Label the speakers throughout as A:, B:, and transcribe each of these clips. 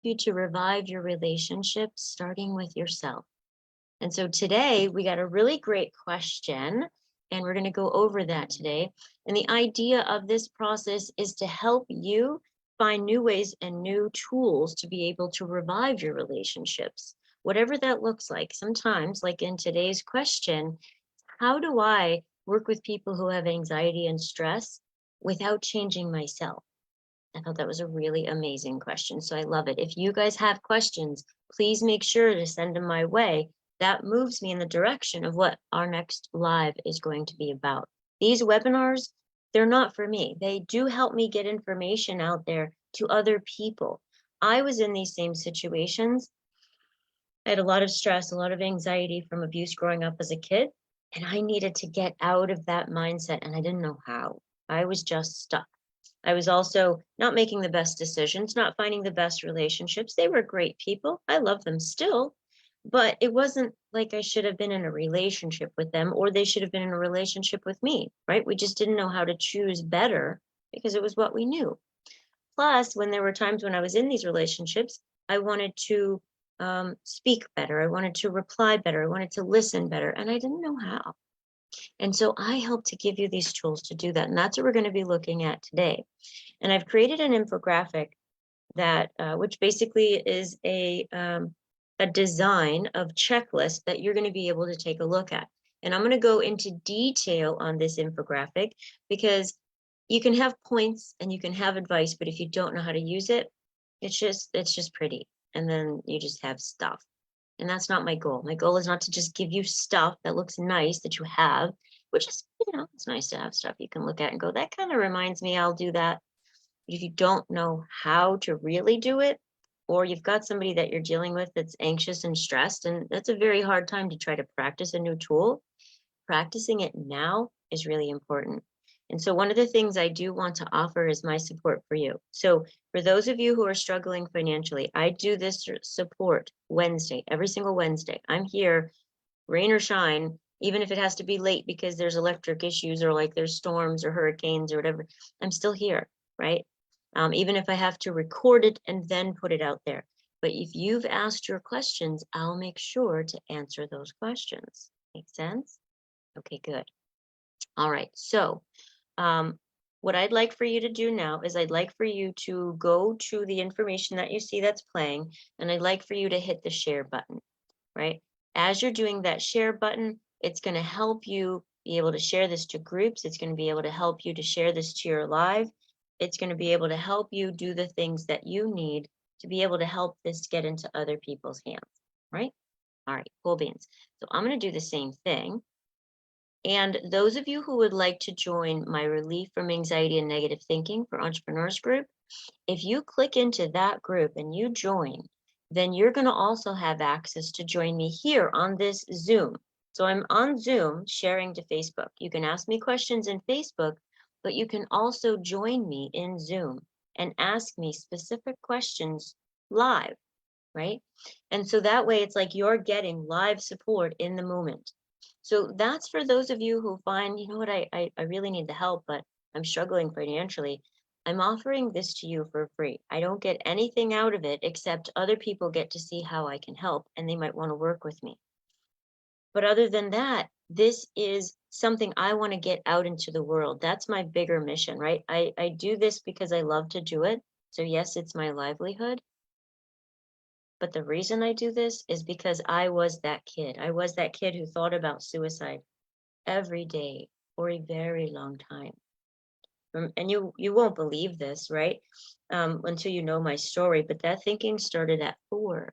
A: you to revive your relationships, starting with yourself. And so today we got a really great question, and we're going to go over that today. And the idea of this process is to help you find new ways and new tools to be able to revive your relationships, whatever that looks like. Sometimes, like in today's question, how do I work with people who have anxiety and stress without changing myself? I thought that was a really amazing question. So I love it. If you guys have questions, please make sure to send them my way. That moves me in the direction of what our next live is going to be about. These webinars, they're not for me. They do help me get information out there to other people. I was in these same situations. I had a lot of stress, a lot of anxiety from abuse growing up as a kid, and I needed to get out of that mindset, and I didn't know how. I was just stuck. I was also not making the best decisions, not finding the best relationships. They were great people. I love them still, but it wasn't like I should have been in a relationship with them, or they should have been in a relationship with me, right? We just didn't know how to choose better because it was what we knew. Plus, when there were times when I was in these relationships, I wanted to speak better. I wanted to reply better. I wanted to listen better, and I didn't know how. And so I help to give you these tools to do that. And that's what we're going to be looking at today. And I've created an infographic that, which basically is a design of checklist that you're going to be able to take a look at. And I'm going to go into detail on this infographic because you can have points and you can have advice, but if you don't know how to use it, it's just pretty. And then you just have stuff. And that's not my goal. My goal is not to just give you stuff that looks nice that you have, which is, it's nice to have stuff you can look at and go, that kind of reminds me, I'll do that. But if you don't know how to really do it, or you've got somebody that you're dealing with that's anxious and stressed, and that's a very hard time to try to practice a new tool, practicing it now is really important. And so one of the things I do want to offer is my support for you. So for those of you who are struggling financially, I do this support Wednesday, every single Wednesday. I'm here, rain or shine, even if it has to be late because there's electric issues or like there's storms or hurricanes or whatever, I'm still here, right? Even if I have to record it and then put it out there. But if you've asked your questions, I'll make sure to answer those questions. Make sense? Okay, good. All right, so what I'd like for you to do now is I'd like for you to go to the information that you see that's playing, and I'd like for you to hit the share button, right? As you're doing that share button, it's going to help you be able to share this to groups. It's going to be able to help you to share this to your live. It's going to be able to help you do the things that you need to be able to help this get into other people's hands, right? All right, cool beans. So I'm going to do the same thing. And those of you who would like to join my Relief from Anxiety and Negative Thinking for Entrepreneurs group, if you click into that group and you join, then you're going to also have access to join me here on this Zoom. So I'm on Zoom sharing to Facebook. You can ask me questions in Facebook, but you can also join me in Zoom and ask me specific questions live, right? And so that way it's like you're getting live support in the moment. So that's for those of you who find, you know what, I really need the help, but I'm struggling financially. I'm offering this to you for free. I don't get anything out of it except other people get to see how I can help and they might want to work with me. But other than that, this is something I want to get out into the world. That's my bigger mission, right? I do this because I love to do it. So yes, it's my livelihood. But the reason I do this is because I was that kid. I was that kid who thought about suicide every day for a very long time. And you won't believe this, right? Until you know my story, but that thinking started at 4.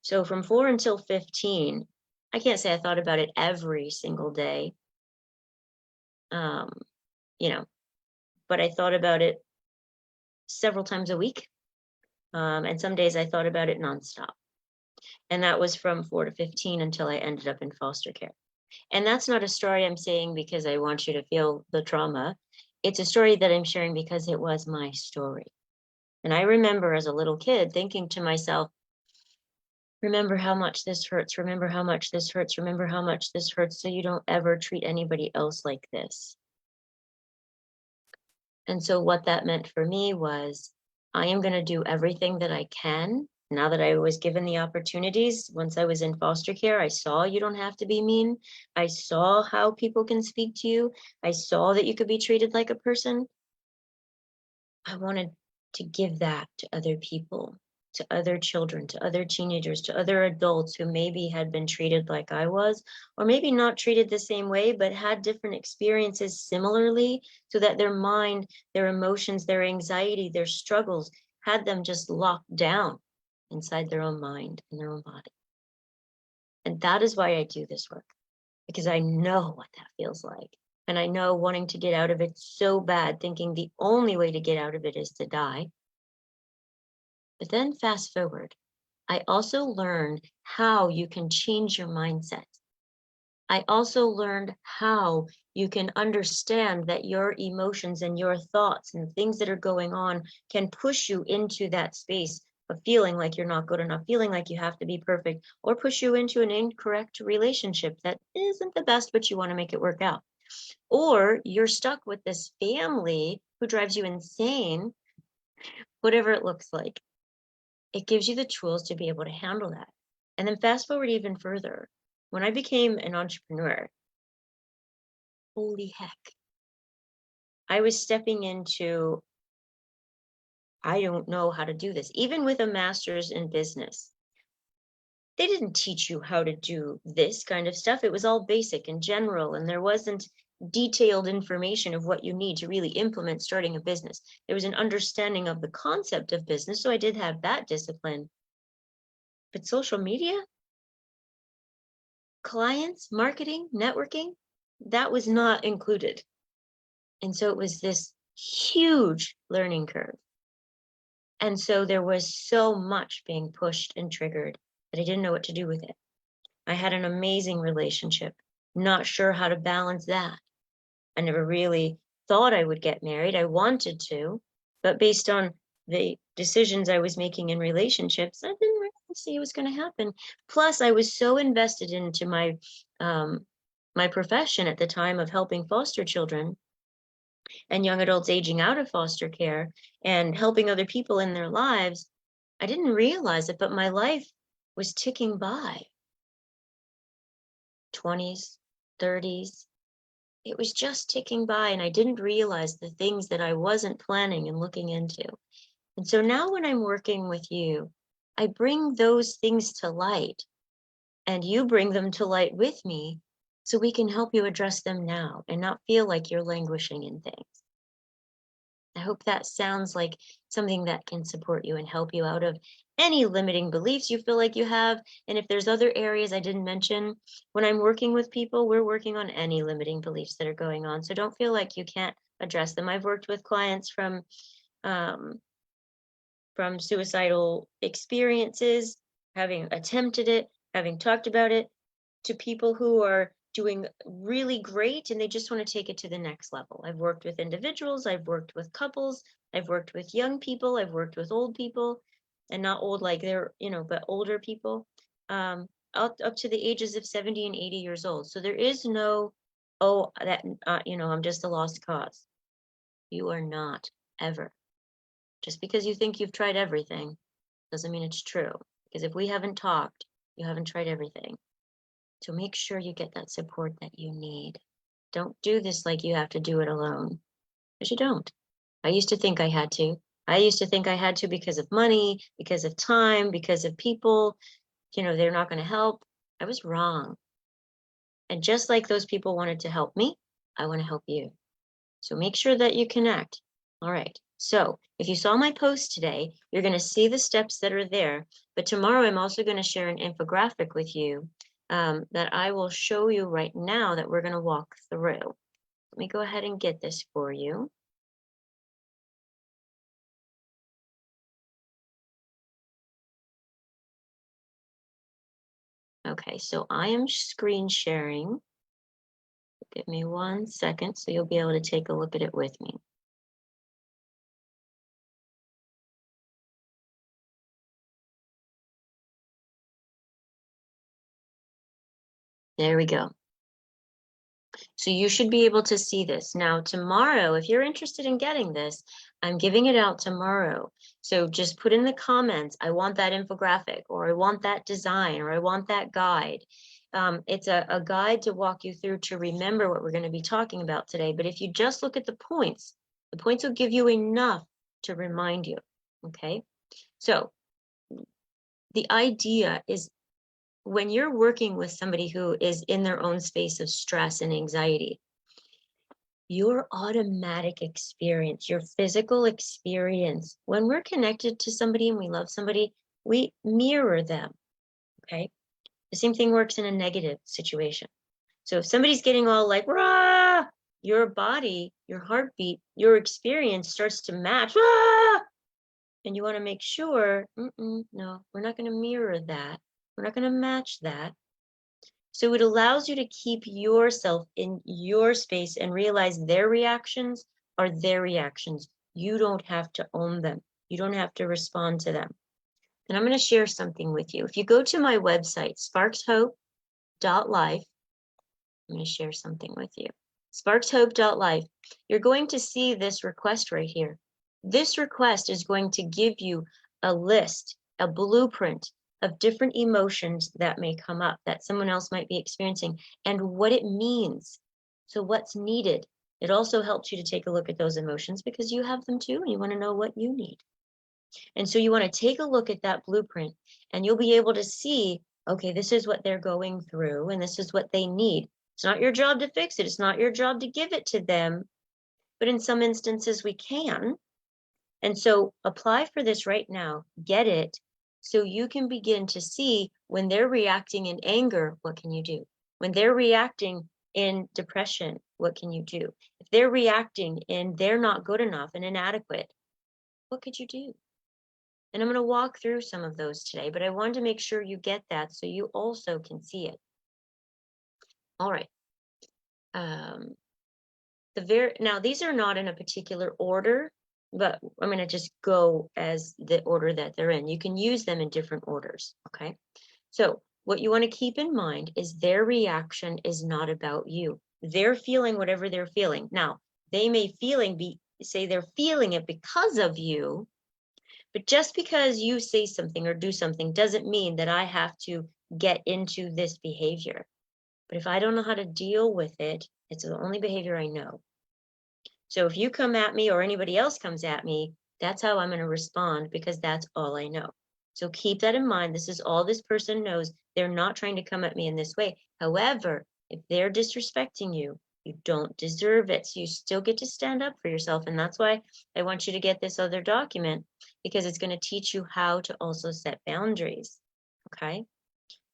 A: So from 4 until 15, I can't say I thought about it every single day, but I thought about it several times a week. And some days I thought about it nonstop. And that was from 4 to 15 until I ended up in foster care. And that's not a story I'm saying because I want you to feel the trauma. It's a story that I'm sharing because it was my story. And I remember as a little kid thinking to myself, remember how much this hurts, remember how much this hurts, remember how much this hurts, so you don't ever treat anybody else like this. And so what that meant for me was I am going to do everything that I can. Now that I was given the opportunities, once I was in foster care, I saw you don't have to be mean. I saw how people can speak to you. I saw that you could be treated like a person. I wanted to give that to other people, to other children, to other teenagers, to other adults who maybe had been treated like I was, or maybe not treated the same way, but had different experiences similarly, so that their mind, their emotions, their anxiety, their struggles had them just locked down inside their own mind and their own body. And that is why I do this work, because I know what that feels like. And I know wanting to get out of it so bad, thinking the only way to get out of it is to die. But then fast forward, I also learned how you can change your mindset. I also learned how you can understand that your emotions and your thoughts and things that are going on can push you into that space of feeling like you're not good enough, feeling like you have to be perfect, or push you into an incorrect relationship that isn't the best, but you want to make it work out. Or you're stuck with this family who drives you insane, whatever it looks like. It gives you the tools to be able to handle that. And then fast forward even further, when I became an entrepreneur, holy heck, I was stepping into, I don't know how to do this. Even with a master's in business, they didn't teach you how to do this kind of stuff. It was all basic and general, and there wasn't detailed information of what you need to really implement starting a business. There was an understanding of the concept of business, so I did have that discipline. But social media, clients, marketing, networking, that was not included. And so it was this huge learning curve. And so there was so much being pushed and triggered that I didn't know what to do with it. I had an amazing relationship, not sure how to balance that. I never really thought I would get married. I wanted to, but based on the decisions I was making in relationships, I didn't really see it was going to happen. Plus, I was so invested into my profession at the time of helping foster children and young adults aging out of foster care and helping other people in their lives. I didn't realize it, but my life was ticking by. 20s, 30s. It was just ticking by, and I didn't realize the things that I wasn't planning and looking into. And so now when I'm working with you, I bring those things to light, and you bring them to light with me, so we can help you address them now and not feel like you're languishing in things. I hope that sounds like something that can support you and help you out of any limiting beliefs you feel like you have. And if there's other areas I didn't mention, when I'm working with people, we're working on any limiting beliefs that are going on. So don't feel like you can't address them. I've worked with clients from suicidal experiences, having attempted it, having talked about it, to people who are doing really great and they just want to take it to the next level. I've worked with individuals, I've worked with couples, I've worked with young people, I've worked with old people, and not old like they're, but older people, up to the ages of 70 and 80 years old. So there is no, oh, that, I'm just a lost cause. You are not, ever. Just because you think you've tried everything doesn't mean it's true. Because if we haven't talked, you haven't tried everything. So make sure you get that support that you need. Don't do this like you have to do it alone, because you don't. I used to think I had to. I used to think I had to because of money, because of time, because of people, they're not going to help. I was wrong. And just like those people wanted to help me, I want to help you. So make sure that you connect. All right. So if you saw my post today, you're going to see the steps that are there. But tomorrow I'm also going to share an infographic with you that I will show you right now that we're going to walk through. Let me go ahead and get this for you. Okay, so I am screen sharing. Give me 1 second so you'll be able to take a look at it with me. There we go. So you should be able to see this. Now, tomorrow, if you're interested in getting this, I'm giving it out tomorrow. So just put in the comments, I want that infographic, or I want that design, or I want that guide. It's a guide to walk you through to remember what we're going to be talking about today. But if you just look at the points will give you enough to remind you. Okay. So the idea is, when you're working with somebody who is in their own space of stress and anxiety, your automatic experience, your physical experience, when we're connected to somebody and we love somebody, we mirror them. Okay. The same thing works in a negative situation. So if somebody's getting all like, rah, your body, your heartbeat, your experience starts to match, rah, and you want to make sure, no, we're not going to mirror that. We're not going to match that. So it allows you to keep yourself in your space and realize their reactions are their reactions. You don't have to own them. You don't have to respond to them. And I'm going to share something with you. If you go to my website, sparkshope.life, I'm going to share something with you. Sparkshope.life, you're going to see this request right here. This request is going to give you a list, a blueprint of different emotions that may come up, that someone else might be experiencing, and what it means. So what's needed. It also helps you to take a look at those emotions because you have them too, and you want to know what you need. And so you want to take a look at that blueprint, and you'll be able to see, okay, this is what they're going through, and this is what they need. It's not your job to fix it. It's not your job to give it to them. But in some instances, we can. And so apply for this right now. Get it so you can begin to see when they're reacting in anger, what can you do? When they're reacting in depression, what can you do? If they're reacting in they're not good enough and inadequate, what could you do? And I'm going to walk through some of those today, but I wanted to make sure you get that so you also can see it. All right. Now these are not in a particular order, but I'm going to just go as the order that they're in. You can use them in different orders. Okay. So what you want to keep in mind is their reaction is not about you. They're feeling whatever they're feeling. Now, they may say they're feeling it because of you, but just because you say something or do something doesn't mean that I have to get into this behavior. But if I don't know how to deal with it, it's the only behavior I know. So if you come at me or anybody else comes at me, that's how I'm going to respond because that's all I know. So keep that in mind. This is all this person knows. They're not trying to come at me in this way. However, if they're disrespecting you, you don't deserve it. So you still get to stand up for yourself. And that's why I want you to get this other document, because it's going to teach you how to also set boundaries. Okay.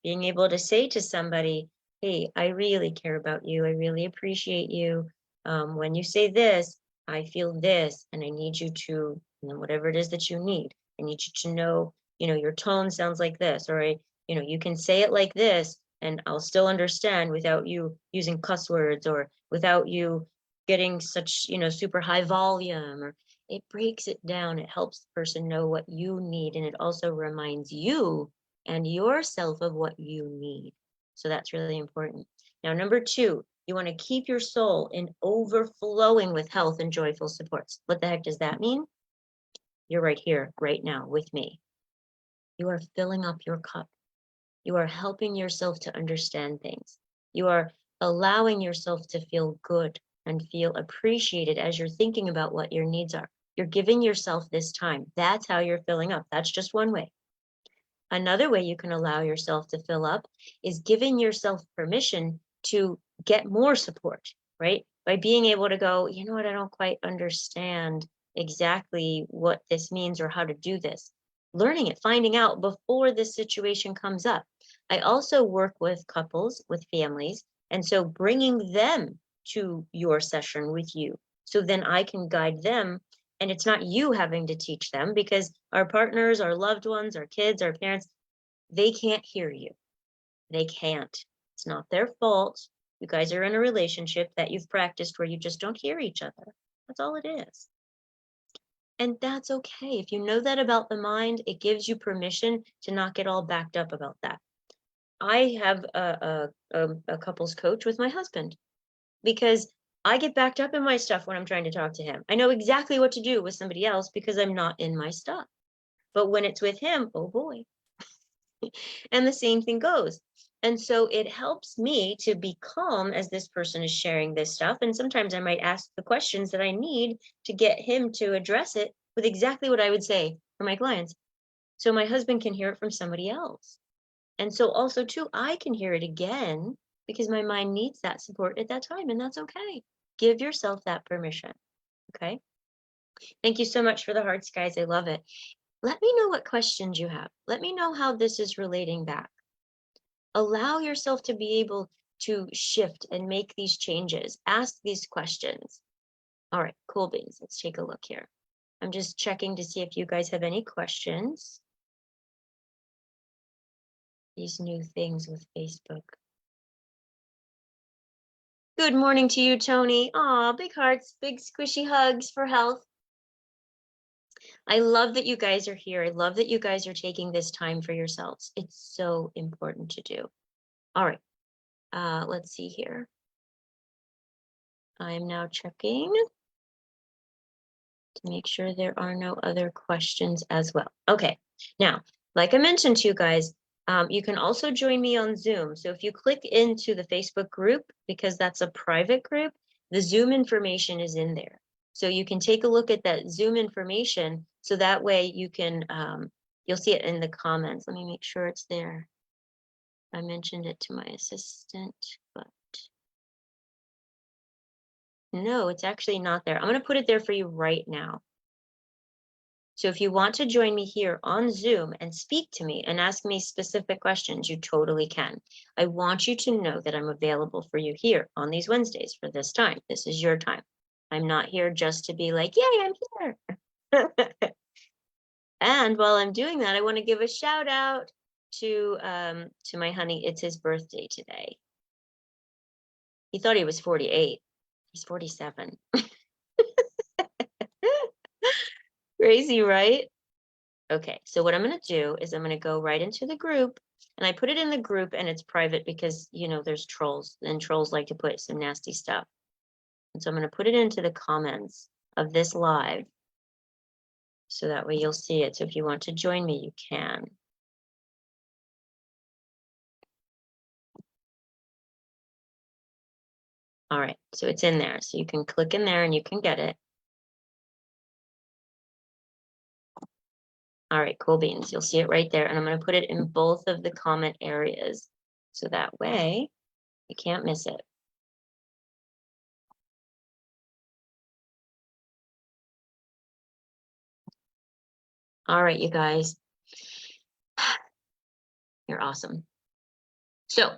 A: Being able to say to somebody, hey, I really care about you. I really appreciate you. When you say this, I feel this, and I need you to, whatever it is that you need, I need you to know, your tone sounds like this, or you can say it like this, and I'll still understand without you using cuss words or without you getting such, super high volume. Or it breaks it down. It helps the person know what you need, and it also reminds you and yourself of what you need. So that's really important. Now, number 2, you want to keep your soul in overflowing with health and joyful supports. What the heck does that mean? You're right here, right now with me. You are filling up your cup. You are helping yourself to understand things. You are allowing yourself to feel good and feel appreciated as you're thinking about what your needs are. You're giving yourself this time. That's how you're filling up. That's just one way. Another way you can allow yourself to fill up is giving yourself permission to get more support, right? By being able to go, you know what, I don't quite understand exactly what this means or how to do this. Learning it, finding out before this situation comes up. I also work with couples, with families, and so bringing them to your session with you. So then I can guide them. And it's not you having to teach them, because our partners, our loved ones, our kids, our parents, they can't hear you. They can't. It's not their fault. You guys are in a relationship that you've practiced where you just don't hear each other. That's all it is. And that's okay. If you know that about the mind, it gives you permission to not get all backed up about that. I have a couples coach with my husband. because I get backed up in my stuff when I'm trying to talk to him. I know exactly what to do with somebody else because I'm not in my stuff. But when it's with him, oh boy. And the same thing goes. And so it helps me to be calm as this person is sharing this stuff. And sometimes I might ask the questions that I need to get him to address it with exactly what I would say for my clients. So my husband can hear it from somebody else. And so also too, I can hear it again because my mind needs that support at that time. And that's okay. Give yourself that permission. Okay. Thank you so much for the hearts, guys. I love it. Let me know what questions you have. Let me know how this is relating back. Allow yourself to be able to shift and make these changes. Ask these questions. All right, cool beans. Let's take a look here. I'm just checking to see if you guys have any questions. These new things with Facebook. Good morning to you, Tony. Aw, big hearts, big squishy hugs for health. I love that you guys are here. I love that you guys are taking this time for yourselves. It's so important to do. All right, let's see here. I'm now checking to make sure there are no other questions as well. Okay, now, like I mentioned to you guys, you can also join me on Zoom. So if you click into the Facebook group, because that's a private group, the Zoom information is in there. So you can take a look at that Zoom information. So that way you can, you'll see it in the comments. Let me make sure it's there. I mentioned it to my assistant, but no, it's actually not there. I'm going to put it there for you right now. So if you want to join me here on Zoom and speak to me and ask me specific questions, you totally can. I want you to know that I'm available for you here on these Wednesdays for this time. This is your time. I'm not here just to be like, yay, I'm here. And while I'm doing that, I want to give a shout out to my honey. It's his birthday today. He thought he was 48. He's 47. Crazy, right? Okay, so what I'm going to do is I'm going to go right into the group, and I put it in the group and it's private because, you know, there's trolls, and trolls like to put some nasty stuff. And so I'm going to put it into the comments of this live so that way you'll see it. So if you want to join me, you can. All right, so it's in there. So you can click in there and you can get it. All right, cool beans. You'll see it right there. And I'm going to put it in both of the comment areas. So that way you can't miss it. All right, you guys. You're awesome. So,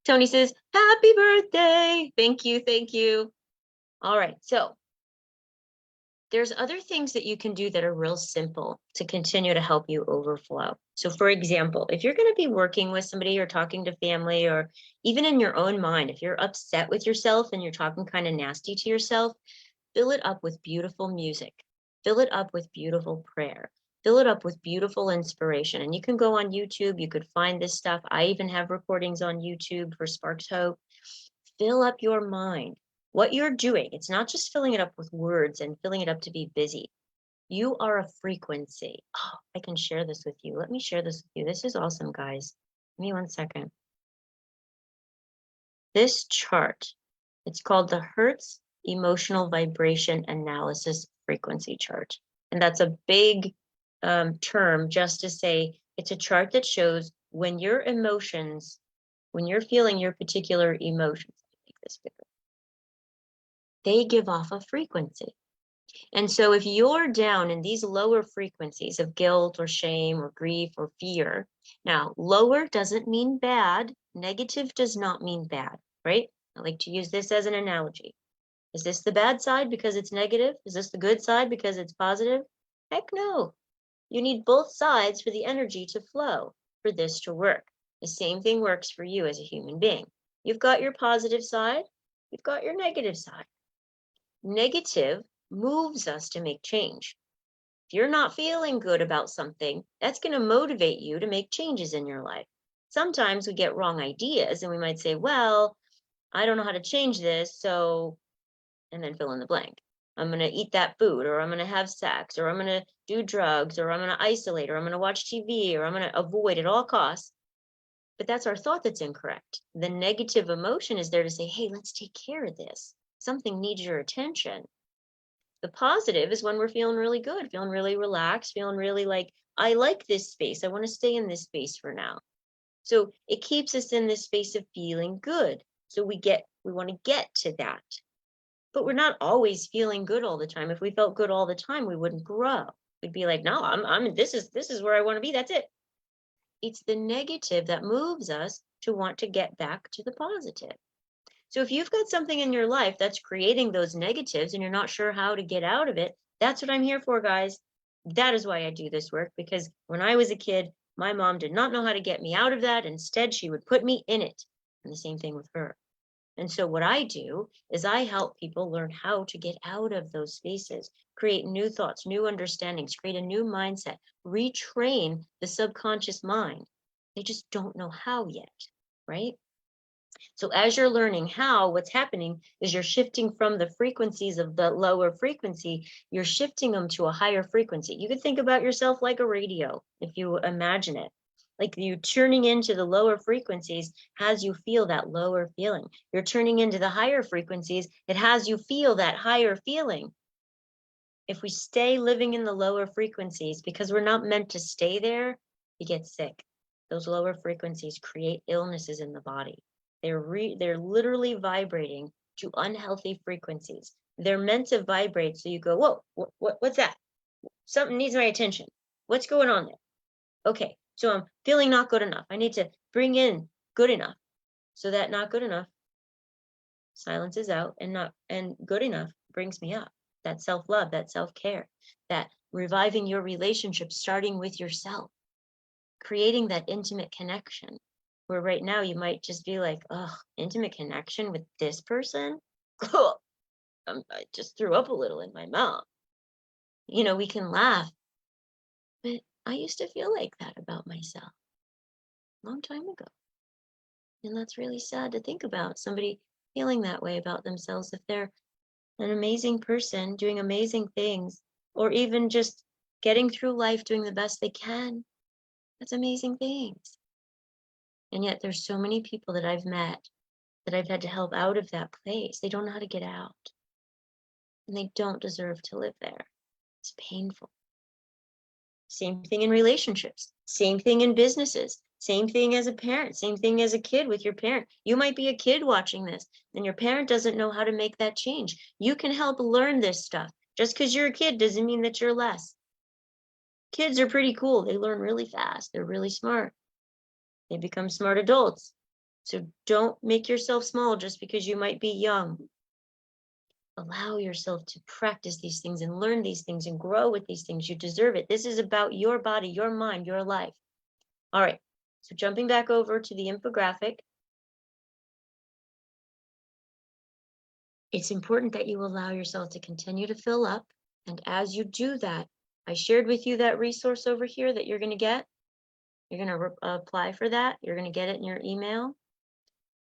A: Tony says, happy birthday. Thank you. Thank you. All right. So there's other things that you can do that are real simple to continue to help you overflow. So for example, if you're going to be working with somebody or talking to family, or even in your own mind, if you're upset with yourself and you're talking kind of nasty to yourself, fill it up with beautiful music. Fill it up with beautiful prayer. Fill it up with beautiful inspiration. And you can go on YouTube. You could find this stuff. I even have recordings on YouTube for Sparks Hope. Fill up your mind. What you're doing, it's not just filling it up with words and filling it up to be busy. You are a frequency. Oh, I can share this with you. Let me share this with you. This is awesome, guys. Give me 1 second. This chart, it's called the Hertz Emotional Vibration Analysis Frequency Chart. And that's a big term just to say it's a chart that shows when your emotions, when you're feeling your particular emotions, make this bigger, they give off a frequency. And so if you're down in these lower frequencies of guilt or shame or grief or fear, now lower doesn't mean bad. Negative does not mean bad, right? I like to use this as an analogy. Is this the bad side because it's negative? Is this the good side because it's positive? Heck no. You need both sides for the energy to flow, for this to work. The same thing works for you as a human being. You've got your positive side, you've got your negative side. Negative moves us to make change. If you're not feeling good about something, that's going to motivate you to make changes in your life. Sometimes we get wrong ideas and we might say, well, I don't know how to change this, so, and then fill in the blank. I'm going to eat that food, or I'm going to have sex, or I'm going to do drugs, or I'm going to isolate, or I'm going to watch TV, or I'm going to avoid at all costs. But that's our thought that's incorrect. The negative emotion is there to say, hey, let's take care of this. Something needs your attention. The positive is when we're feeling really good, feeling really relaxed, feeling really like, I like this space. I want to stay in this space for now. So it keeps us in this space of feeling good. So we want to get to that. But we're not always feeling good all the time. If we felt good all the time, we wouldn't grow. We'd be like, no, this is where I want to be. That's it. It's the negative that moves us to want to get back to the positive. So if you've got something in your life that's creating those negatives and you're not sure how to get out of it, that's what I'm here for, guys. That is why I do this work, because when I was a kid, my mom did not know how to get me out of that. Instead, she would put me in it. And the same thing with her. And so what I do is I help people learn how to get out of those spaces, create new thoughts, new understandings, create a new mindset, retrain the subconscious mind. They just don't know how yet, right? So as you're learning how, what's happening is you're shifting from the frequencies of the lower frequency, you're shifting them to a higher frequency. You could think about yourself like a radio, if you imagine it. Like you turning into the lower frequencies has you feel that lower feeling. You're turning into the higher frequencies, it has you feel that higher feeling. If we stay living in the lower frequencies, because we're not meant to stay there, we get sick. Those lower frequencies create illnesses in the body. They're literally vibrating to unhealthy frequencies. They're meant to vibrate so you go, whoa, what's that? Something needs my attention. What's going on there? Okay, so I'm feeling not good enough. I need to bring in good enough. So that not good enough silences out, and good enough brings me up. That self-love, that self-care, that reviving your relationship, starting with yourself, creating that intimate connection. Where right now you might just be like, oh, intimate connection with this person? Cool. I just threw up a little in my mouth. We can laugh, but I used to feel like that about myself a long time ago. And that's really sad to think about, somebody feeling that way about themselves if they're an amazing person doing amazing things, or even just getting through life doing the best they can. That's amazing things. And yet there's so many people that I've met that I've had to help out of that place. They don't know how to get out. And they don't deserve to live there. It's painful. Same thing in relationships. Same thing in businesses. Same thing as a parent. Same thing as a kid with your parent. You might be a kid watching this, and your parent doesn't know how to make that change. You can help learn this stuff. Just because you're a kid doesn't mean that you're less. Kids are pretty cool. They learn really fast. They're really smart. They become smart adults. So don't make yourself small just because you might be young. Allow yourself to practice these things and learn these things and grow with these things. You deserve it. This is about your body, your mind, your life. All right. So jumping back over to the infographic. It's important that you allow yourself to continue to fill up. And as you do that, I shared with you that resource over here that you're going to get. You're going to apply for that. You're going to get it in your email.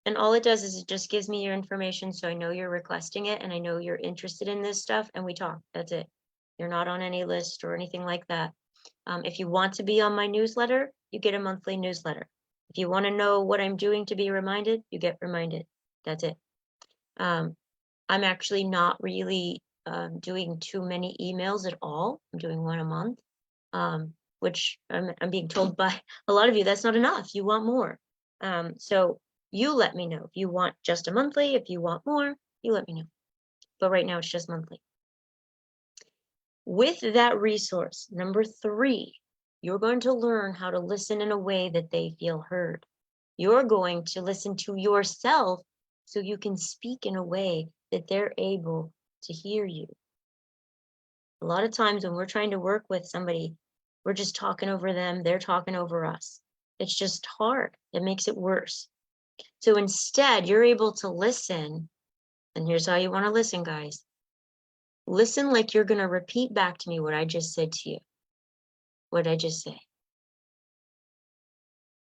A: And all it does is it just gives me your information so I know you're requesting it and I know you're interested in this stuff and we talk. That's it. You're not on any list or anything like that. If you want to be on my newsletter, you get a monthly newsletter. If you want to know what I'm doing to be reminded, you get reminded. That's it. I'm actually not really doing too many emails at all. I'm doing one a month, which I'm being told by a lot of you, that's not enough. You want more. So you let me know if you want just a monthly. If you want more, you let me know. But right now it's just monthly. With that resource, number 3, you're going to learn how to listen in a way that they feel heard. You're going to listen to yourself so you can speak in a way that they're able to hear you. A lot of times when we're trying to work with somebody, we're just talking over them, they're talking over us. It's just hard. It makes it worse. So instead, you're able to listen, and here's how you want to listen, guys. Listen like you're going to repeat back to me what I just said to you. What did I just say?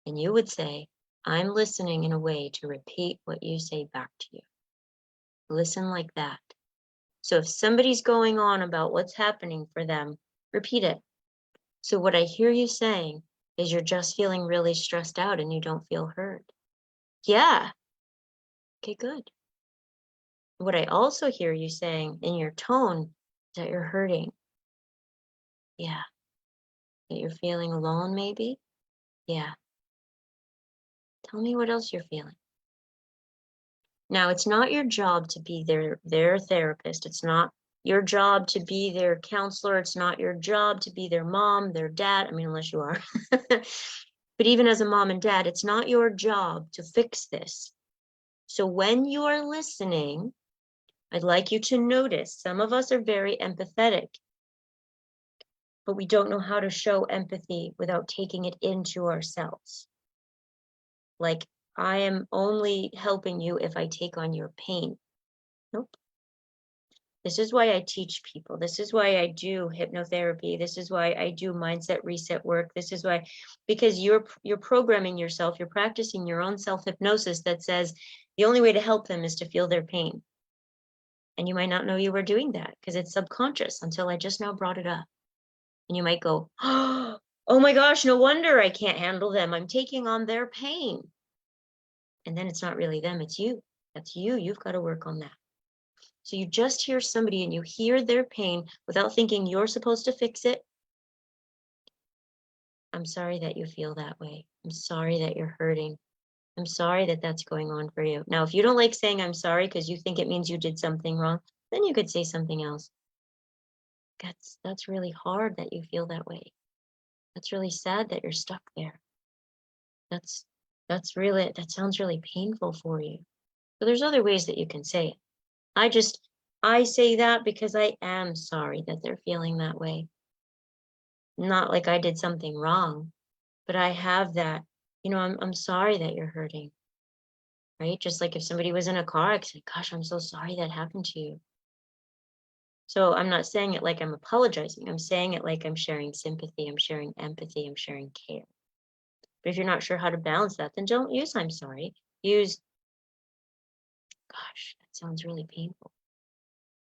A: And you would say, I'm listening in a way to repeat what you say back to you. Listen like that. So if somebody's going on about what's happening for them, repeat it. So what I hear you saying is you're just feeling really stressed out and you don't feel heard. Yeah. Okay, good. What I also hear you saying in your tone is that you're hurting. Yeah. That you're feeling alone, maybe? Yeah. Tell me what else you're feeling. Now, it's not your job to be their therapist. It's not your job to be their counselor. It's not your job to be their mom, their dad. I mean, unless you are. But even as a mom and dad, it's not your job to fix this. So when you are listening, I'd like you to notice some of us are very empathetic, but we don't know how to show empathy without taking it into ourselves. Like, I am only helping you if I take on your pain. Nope. This is why I teach people. This is why I do hypnotherapy. This is why I do mindset reset work. This is why, because you're programming yourself, you're practicing your own self-hypnosis that says the only way to help them is to feel their pain. And you might not know you were doing that because it's subconscious until I just now brought it up. And you might go, oh my gosh, no wonder I can't handle them. I'm taking on their pain. And then it's not really them, it's you. That's you. You've got to work on that. So you just hear somebody and you hear their pain without thinking you're supposed to fix it. I'm sorry that you feel that way. I'm sorry that you're hurting. I'm sorry that that's going on for you. Now, if you don't like saying I'm sorry because you think it means you did something wrong, then you could say something else. That's really hard that you feel that way. That's really sad that you're stuck there. That sounds really painful for you. So there's other ways that you can say it. I say that because I am sorry that they're feeling that way. Not like I did something wrong, but I have that, I'm sorry that you're hurting, right? Just like if somebody was in a car accident, gosh, I'm so sorry that happened to you. So I'm not saying it like I'm apologizing. I'm saying it like I'm sharing sympathy, I'm sharing empathy, I'm sharing care. But if you're not sure how to balance that, then don't use I'm sorry. Use, gosh, that sounds really painful.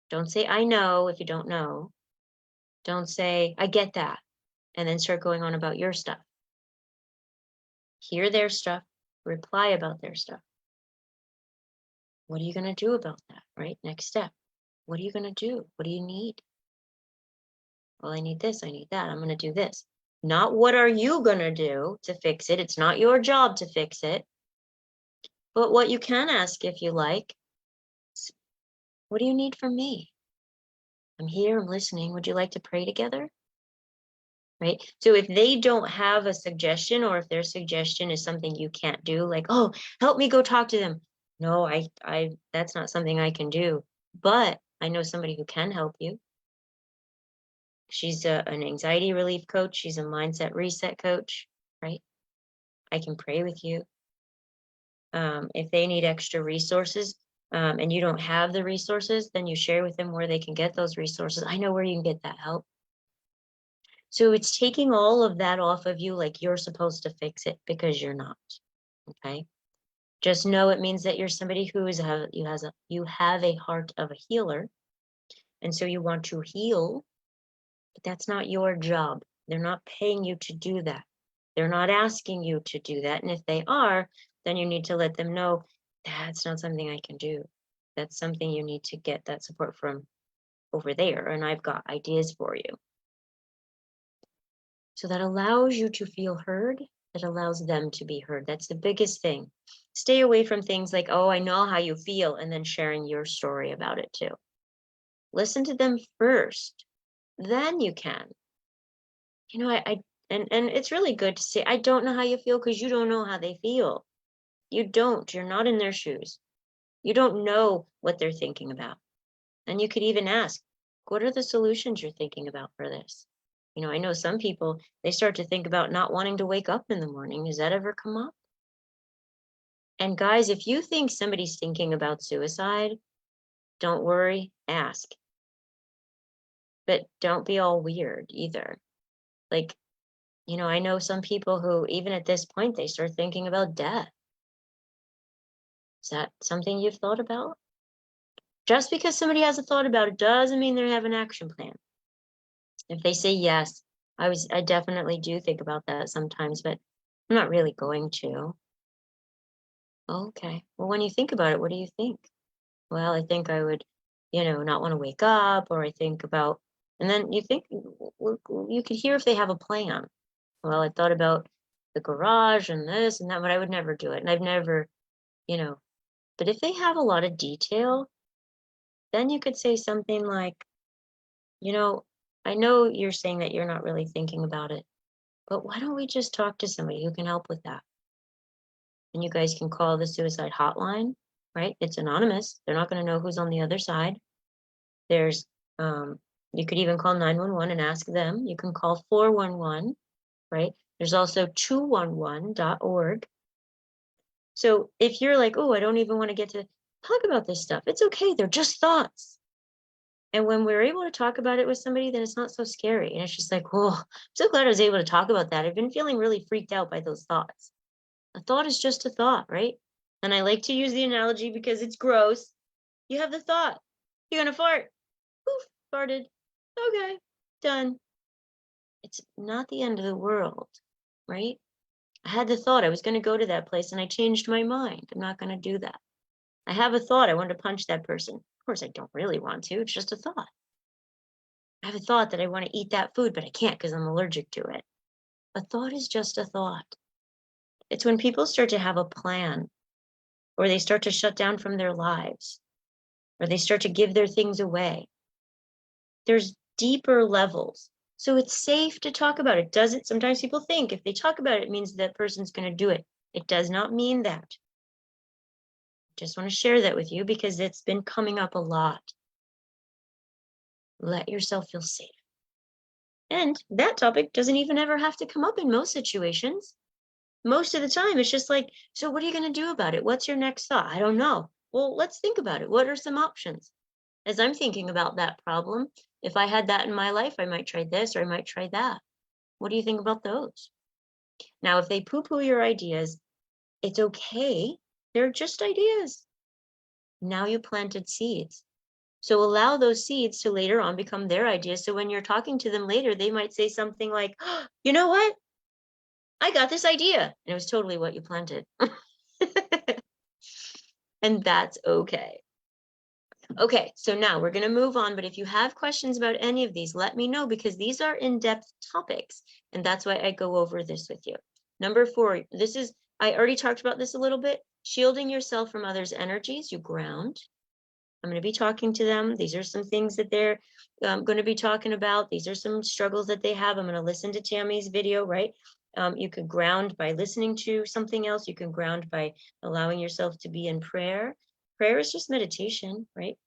A: Don't say I know if you don't know. Don't say I get that and then start going on about your stuff. Hear their stuff, reply about their stuff. What are you going to do about that, right? Next step. What are you going to do? What do you need? Well, I need this, I need that. I'm going to do this. Not what are you going to do to fix it? It's not your job to fix it. But what you can ask if you like, what do you need from me? I'm here, I'm listening. Would you like to pray together? Right? So if they don't have a suggestion, or if their suggestion is something you can't do, like, oh, help me go talk to them. No, I that's not something I can do, but I know somebody who can help you. She's an anxiety relief coach. She's a mindset reset coach, right? I can pray with you. If they need extra resources, and you don't have the resources, then you share with them where they can get those resources. I know where you can get that help. So it's taking all of that off of you, like you're supposed to fix it, because you're not. Okay. Just know it means that you're somebody who you have a heart of a healer. And so you want to heal, but that's not your job. They're not paying you to do that. They're not asking you to do that. And if they are, then you need to let them know that's not something I can do. That's something you need to get that support from over there. And I've got ideas for you. So that allows you to feel heard. That allows them to be heard. That's the biggest thing. Stay away from things like, oh, I know how you feel, and then sharing your story about it too. Listen to them first. Then you can. And it's really good to say, I don't know how you feel, because you don't know how they feel. You don't. You're not in their shoes. You don't know what they're thinking about. And you could even ask, what are the solutions you're thinking about for this? I know some people, they start to think about not wanting to wake up in the morning. Has that ever come up? And guys, if you think somebody's thinking about suicide, don't worry, ask. But don't be all weird either. Like, I know some people who, even at this point, they start thinking about death. Is that something you've thought about? Just because somebody has a thought about it doesn't mean they have an action plan. If they say yes, I definitely do think about that sometimes, but I'm not really going to. Okay. Well, when you think about it, what do you think? Well, I think I would, not want to wake up, or I think about, and then you think you could hear if they have a plan. Well, I thought about the garage and this and that, but I would never do it. And I've never, you know, but if they have a lot of detail, then you could say something like, you know, I know you're saying that you're not really thinking about it, but why don't we just talk to somebody who can help with that? And you guys can call the suicide hotline, right? It's anonymous. They're not going to know who's on the other side. There's, you could even call 911 and ask them. You can call 411, right? There's also 211.org. So if you're like, oh, I don't even want to get to talk about this stuff, it's okay. They're just thoughts. And when we're able to talk about it with somebody, then it's not so scary. And it's just like, oh, I'm so glad I was able to talk about that. I've been feeling really freaked out by those thoughts. A thought is just a thought, right? And I like to use the analogy because it's gross. You have the thought, you're going to fart. Poof, farted. Okay, done. It's not the end of the world, right? I had the thought I was going to go to that place and I changed my mind. I'm not going to do that. I have a thought I want to punch that person. Of course, I don't really want to. It's just a thought. I have a thought that I want to eat that food, but I can't because I'm allergic to it. A thought is just a thought. It's when people start to have a plan, or they start to shut down from their lives, or they start to give their things away. There's deeper levels. So it's safe to talk about it. Sometimes people think if they talk about it, it means that person's going to do it. It does not mean that. Just want to share that with you because it's been coming up a lot. Let yourself feel safe. And that topic doesn't even ever have to come up in most situations. Most of the time, it's just like, so what are you going to do about it? What's your next thought? I don't know. Well, let's think about it. What are some options? As I'm thinking about that problem, if I had that in my life, I might try this or I might try that. What do you think about those? Now, if they poo-poo your ideas, it's okay. They're just ideas. Now you planted seeds. So allow those seeds to later on become their ideas. So when you're talking to them later, they might say something like, oh, you know what? I got this idea. And it was totally what you planted. And that's okay. Okay, so now we're going to move on. But if you have questions about any of these, let me know because these are in-depth topics. And that's why I go over this with you. Number 4, I already talked about this a little bit. Shielding yourself from others' energies, you ground. I'm going to be talking to them. These are some things that they're going to be talking about. These are some struggles that they have. I'm going to listen to Tammy's video, right? You can ground by listening to something else. You can ground by allowing yourself to be in prayer. Prayer is just meditation, right?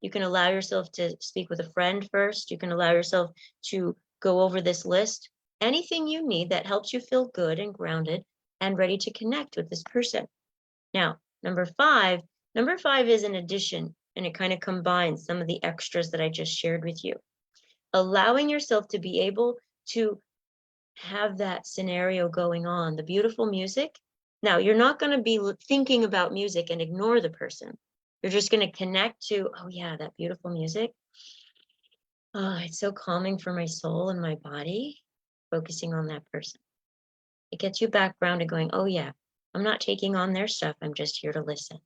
A: You can allow yourself to speak with a friend first. You can allow yourself to go over this list. Anything you need that helps you feel good and grounded and ready to connect with this person. Now, number 5 is an addition, and it kind of combines some of the extras that I just shared with you. Allowing yourself to be able to have that scenario going on, the beautiful music. Now, you're not going to be thinking about music and ignore the person. You're just going to connect to, oh yeah, that beautiful music. Oh, it's so calming for my soul and my body, focusing on that person. It gets you back grounded going, oh yeah, I'm not taking on their stuff. I'm just here to listen.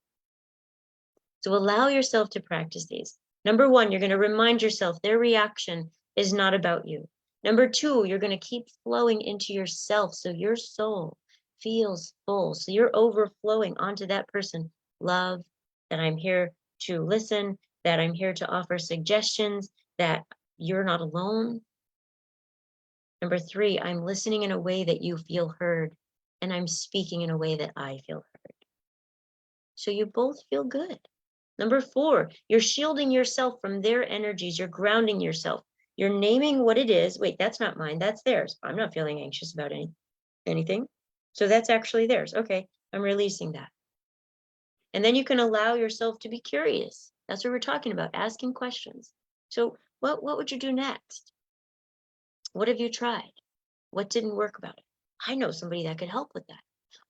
A: So allow yourself to practice these. Number 1, you're going to remind yourself their reaction is not about you. Number 2, you're going to keep flowing into yourself so your soul feels full. So you're overflowing onto that person. Love, that I'm here to listen, that I'm here to offer suggestions, that you're not alone. Number 3, I'm listening in a way that you feel heard, and I'm speaking in a way that I feel heard. So you both feel good. Number 4, you're shielding yourself from their energies. You're grounding yourself. You're naming what it is. Wait, that's not mine. That's theirs. I'm not feeling anxious about anything. So that's actually theirs. Okay, I'm releasing that. And then you can allow yourself to be curious. That's what we're talking about, asking questions. So what would you do next? What have you tried? What didn't work about it? I know somebody that could help with that.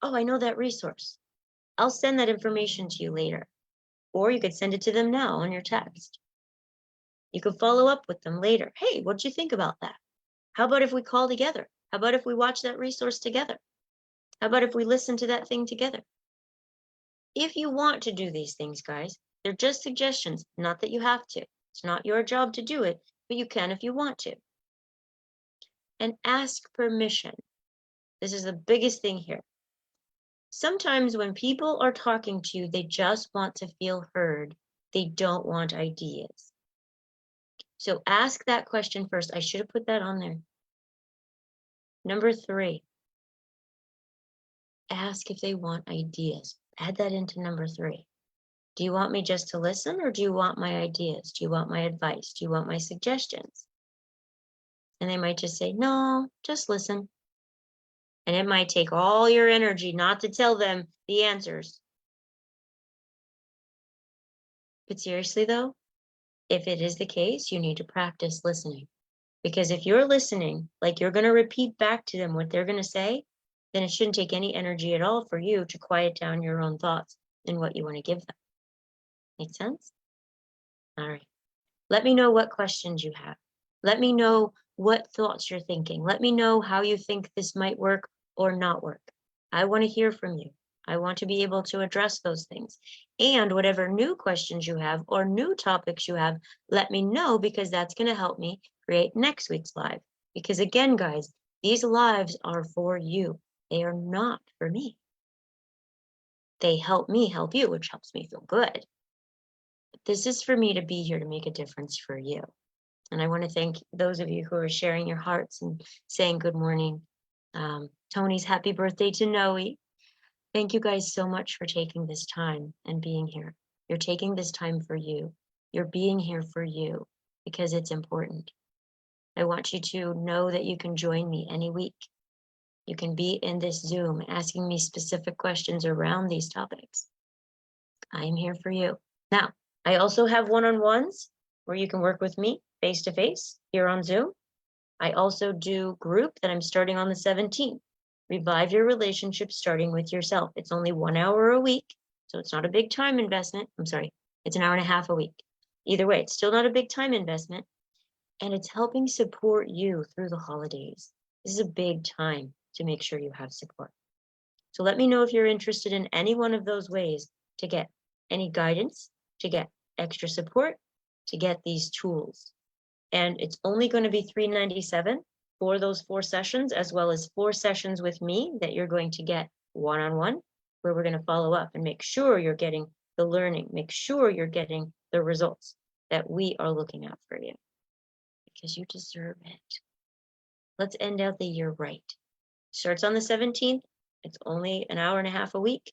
A: Oh, I know that resource. I'll send that information to you later. Or you could send it to them now on your text. You could follow up with them later. Hey, what'd you think about that? How about if we call together? How about if we watch that resource together? How about if we listen to that thing together? If you want to do these things, guys, they're just suggestions, not that you have to. It's not your job to do it, but you can if you want to. And ask permission. This is the biggest thing here. Sometimes when people are talking to you, they just want to feel heard. They don't want ideas. So ask that question first. I should have put that on there. Number 3, ask if they want ideas. Add that into number 3. Do you want me just to listen, or do you want my ideas? Do you want my advice? Do you want my suggestions? And they might just say, no, just listen. And it might take all your energy not to tell them the answers. But seriously though, if it is the case, you need to practice listening. Because if you're listening, like you're going to repeat back to them what they're going to say, then it shouldn't take any energy at all for you to quiet down your own thoughts and what you want to give them. Make sense? All right. Let me know what questions you have. Let me know what thoughts you're thinking. Let me know how you think this might work or not work. I want to hear from you. I want to be able to address those things. And whatever new questions you have or new topics you have, let me know, because that's going to help me create next week's live. Because again, guys, these lives are for you. They are not for me. They help me help you, which helps me feel good. But this is for me to be here to make a difference for you. And I want to thank those of you who are sharing your hearts and saying good morning. Tony's happy birthday to Noe. Thank you guys so much for taking this time and being here. You're taking this time for you. You're being here for you because it's important. I want you to know that you can join me any week. You can be in this Zoom asking me specific questions around these topics. I'm here for you. Now, I also have one-on-ones where you can work with me face-to-face here on Zoom. I also do group that I'm starting on the 17th. Revive your relationship starting with yourself. It's only 1 hour a week, so it's not a big time investment. I'm sorry, it's an hour and a half a week. Either way, it's still not a big time investment, and it's helping support you through the holidays. This is a big time to make sure you have support. So let me know if you're interested in any one of those ways to get any guidance, to get extra support, to get these tools. And it's only going to be $397 for those 4 sessions, as well as 4 sessions with me that you're going to get one-on-one, where we're going to follow up and make sure you're getting the learning, make sure you're getting the results that we are looking at for you, because you deserve it. Let's end out the year right. Starts on the 17th. It's only an hour and a half a week.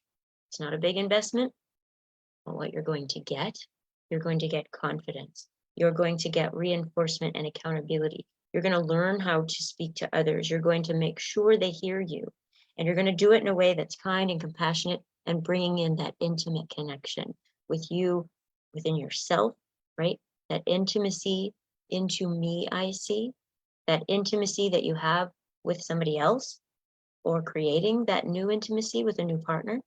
A: It's not a big investment. But what you're going to get confidence. You're going to get reinforcement and accountability. You're going to learn how to speak to others. You're going to make sure they hear you. And you're going to do it in a way that's kind and compassionate and bringing in that intimate connection with you, within yourself, right? That intimacy into me, I see. That intimacy that you have with somebody else, or creating that new intimacy with a new partner.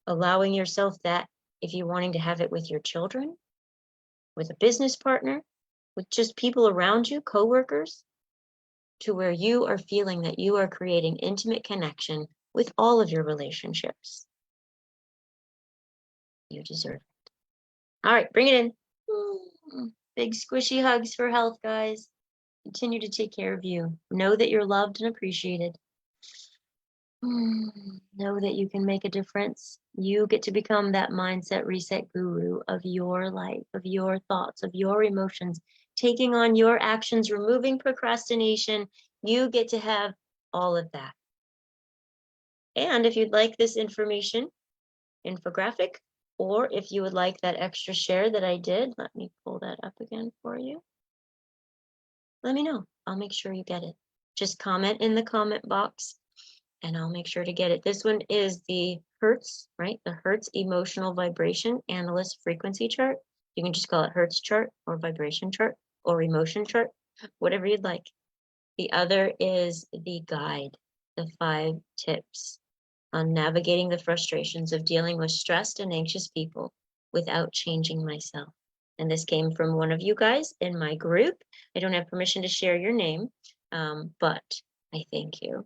A: Allowing yourself that if you're wanting to have it with your children, with a business partner, with just people around you, coworkers, to where you are feeling that you are creating intimate connection with all of your relationships. You deserve it. All right, bring it in. Big squishy hugs for health, guys. Continue to take care of you. Know that you're loved and appreciated. Know that you can make a difference. You get to become that mindset reset guru of your life, of your thoughts, of your emotions, taking on your actions, removing procrastination. You get to have all of that. And if you'd like this information, infographic, or if you would like that extra share that I did, let me pull that up again for you. Let me know. I'll make sure you get it. Just comment in the comment box and I'll make sure to get it. This one is the Hertz, right? The Hertz Emotional Vibration Analyst Frequency Chart. You can just call it Hertz chart or vibration chart or emotion chart, whatever you'd like. The other is the guide, the 5 tips on navigating the frustrations of dealing with stressed and anxious people without changing myself. And this came from one of you guys in my group. I don't have permission to share your name, but I thank you.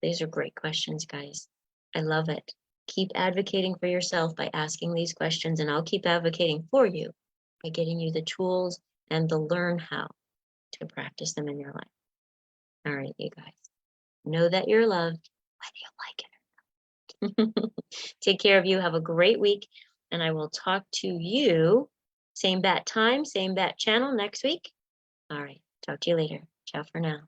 A: These are great questions, guys. I love it. Keep advocating for yourself by asking these questions, and I'll keep advocating for you by getting you the tools and the learn how to practice them in your life. All right, you guys. Know that you're loved, whether you like it or not. Take care of you. Have a great week, and I will talk to you same bat time, same bat channel next week. All right. Talk to you later. Ciao for now.